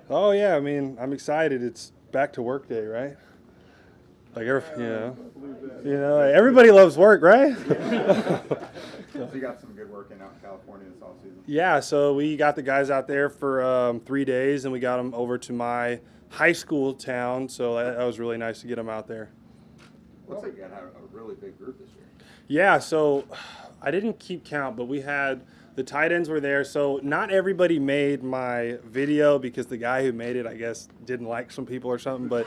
Oh yeah, I mean, I'm excited. It's back to work day, right? Like, like, everybody loves work, right? So you got some good work in out in California this offseason. Yeah, so we got the guys out there for 3 days, and we got them over to my high school town. So that was really nice to get them out there. Looks like you got a really big group this year. Yeah, so I didn't keep count, but we had the tight ends were there. So not everybody made my video because the guy who made it, I guess, didn't like some people or something. But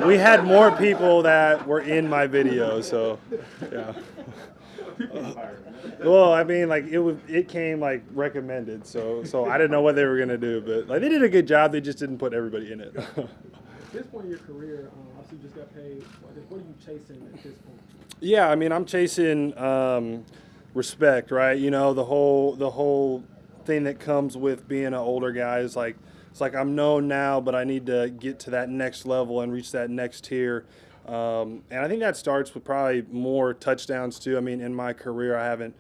we had more people that were in my video. So yeah. Well, I mean, like it came like recommended, so I didn't know what they were gonna do, but like they did a good job. They just didn't put everybody in it. At this point in your career, obviously you just got paid. What are you chasing at this point? Yeah, I mean, I'm chasing respect, right? You know, the whole thing that comes with being an older guy is like it's like I'm known now, but I need to get to that next level and reach that next tier. And I think that starts with probably more touchdowns too. I mean, in my career, I haven't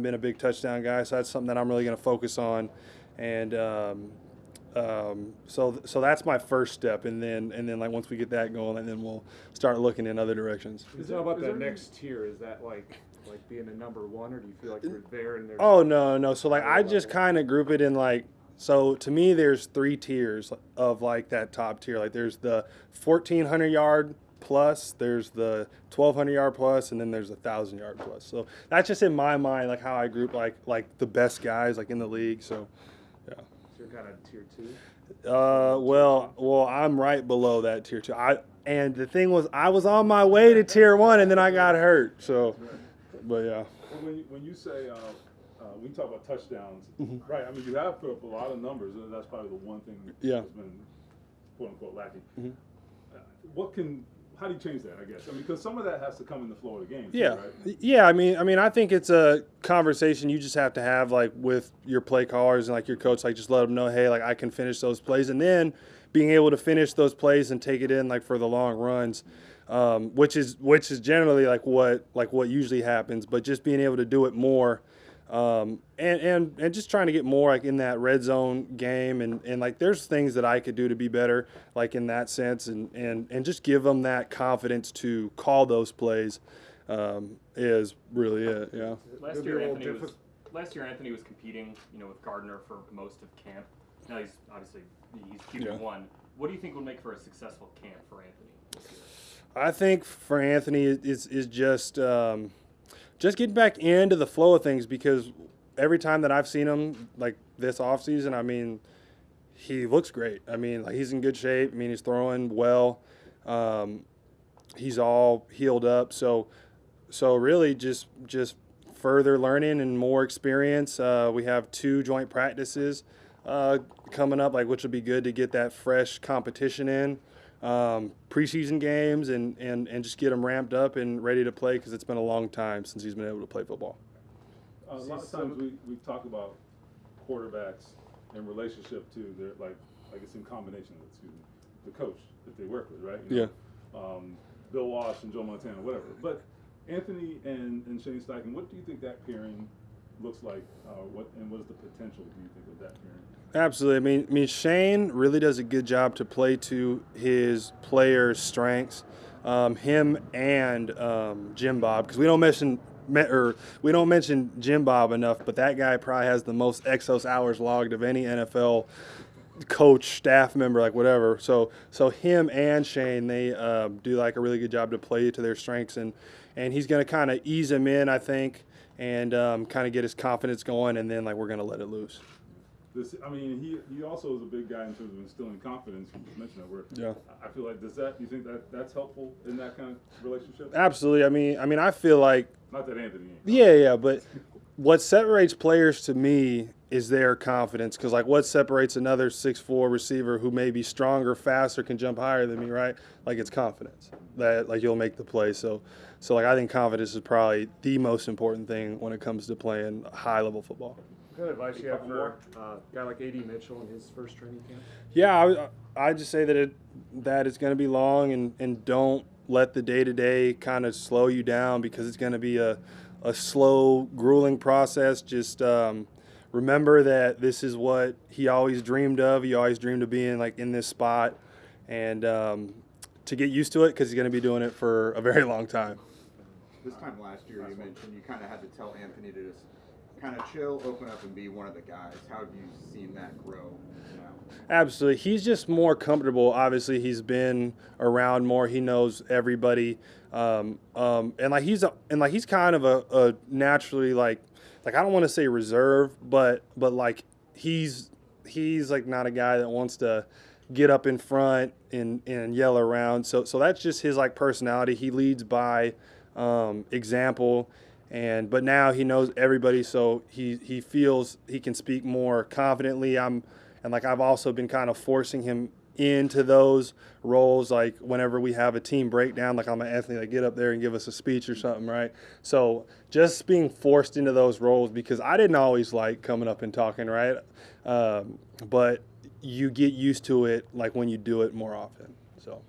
been a big touchdown guy, so that's something that I'm really going to focus on. And so that's my first step, and then like once we get that going, and then we'll start looking in other directions. Is that about the next tier? Is that like being a number one, or do you feel like you're there and there's? Oh no. So like I just kind of group it in like. So to me, there's 3 tiers of like that top tier. Like there's the 1,400-yard plus, there's the 1,200-yard plus, and then there's 1,000-yard plus. So that's just in my mind, like how I group like the best guys like in the league. So yeah. So you're kind of tier 2. Well, I'm right below that tier 2. And the thing was, I was on my way to tier 1, and then I got hurt. So, but yeah. Well, when you say we talk about touchdowns, right? I mean, you have put up a lot of numbers, and that's probably the one thing that's been quote unquote lacking. How do you change that? I guess because some of that has to come in the flow of the game. Yeah, too, right? yeah. I mean, I think it's a conversation you just have to have like with your play callers and like your coach. Like, just let them know, hey, like I can finish those plays, and then being able to finish those plays and take it in like for the long runs, which is generally like what usually happens. But just being able to do it more. And just trying to get more like in that red zone game and like there's things that I could do to be better like in that sense and just give them that confidence to call those plays is really it. Yeah. Last year Anthony was competing, with Gardner for most of camp. Now he's QB1. What do you think would make for a successful camp for Anthony this year? I think for Anthony is just getting back into the flow of things because every time that I've seen him like this offseason, I mean, he looks great. I mean, like he's in good shape. I mean, he's throwing well. He's all healed up. So really just further learning and more experience. We have 2 joint practices coming up, like which will be good to get that fresh competition in. Preseason games and just get him ramped up and ready to play because it's been a long time since he's been able to play football. A lot of times we talk about quarterbacks in relationship to their like it's in combination with the coach that they work with, right? Bill Walsh and Joe Montana, whatever. But Anthony and Shane Steichen, what do you think that pairing looks like? What is the potential, do you think, of that pairing? Absolutely. I mean, Shane really does a good job to play to his players' strengths. Him and Jim Bob, because we don't mention Jim Bob enough, but that guy probably has the most Exos hours logged of any NFL coach, staff member, like whatever. So him and Shane, they do like a really good job to play to their strengths, and he's going to kind of ease him in, I think, and kind of get his confidence going, and then like we're going to let it loose. He also is a big guy in terms of instilling confidence. You just mentioned that. I feel like you think that's helpful in that kind of relationship? Absolutely. I mean, I feel like not that Anthony. Yeah, but what separates players to me is their confidence. Because like, what separates another 6'4" receiver who may be stronger, faster, can jump higher than me, right? Like it's confidence that like you'll make the play. So like I think confidence is probably the most important thing when it comes to playing high level football. What advice you have for a guy like A.D. Mitchell in his first training camp? Yeah, I just say that it's going to be long and don't let the day-to-day kind of slow you down because it's going to be a slow, grueling process. Just remember that this is what he always dreamed of. He always dreamed of being like in this spot, and to get used to it because he's going to be doing it for a very long time. This time last year, you mentioned you kind of had to tell Anthony to just kind of chill, open up, and be one of the guys. How have you seen that grow now? Absolutely. He's just more comfortable. Obviously, he's been around more. He knows everybody. And he's kind of a naturally like I don't want to say reserved, but like he's like not a guy that wants to get up in front and yell around. So that's just his like personality. He leads by example. But now he knows everybody, so he feels he can speak more confidently. I've also been kind of forcing him into those roles, like whenever we have a team breakdown, like I'm an Anthony, like get up there and give us a speech or something, right? So just being forced into those roles because I didn't always like coming up and talking, right? But you get used to it, like when you do it more often. So.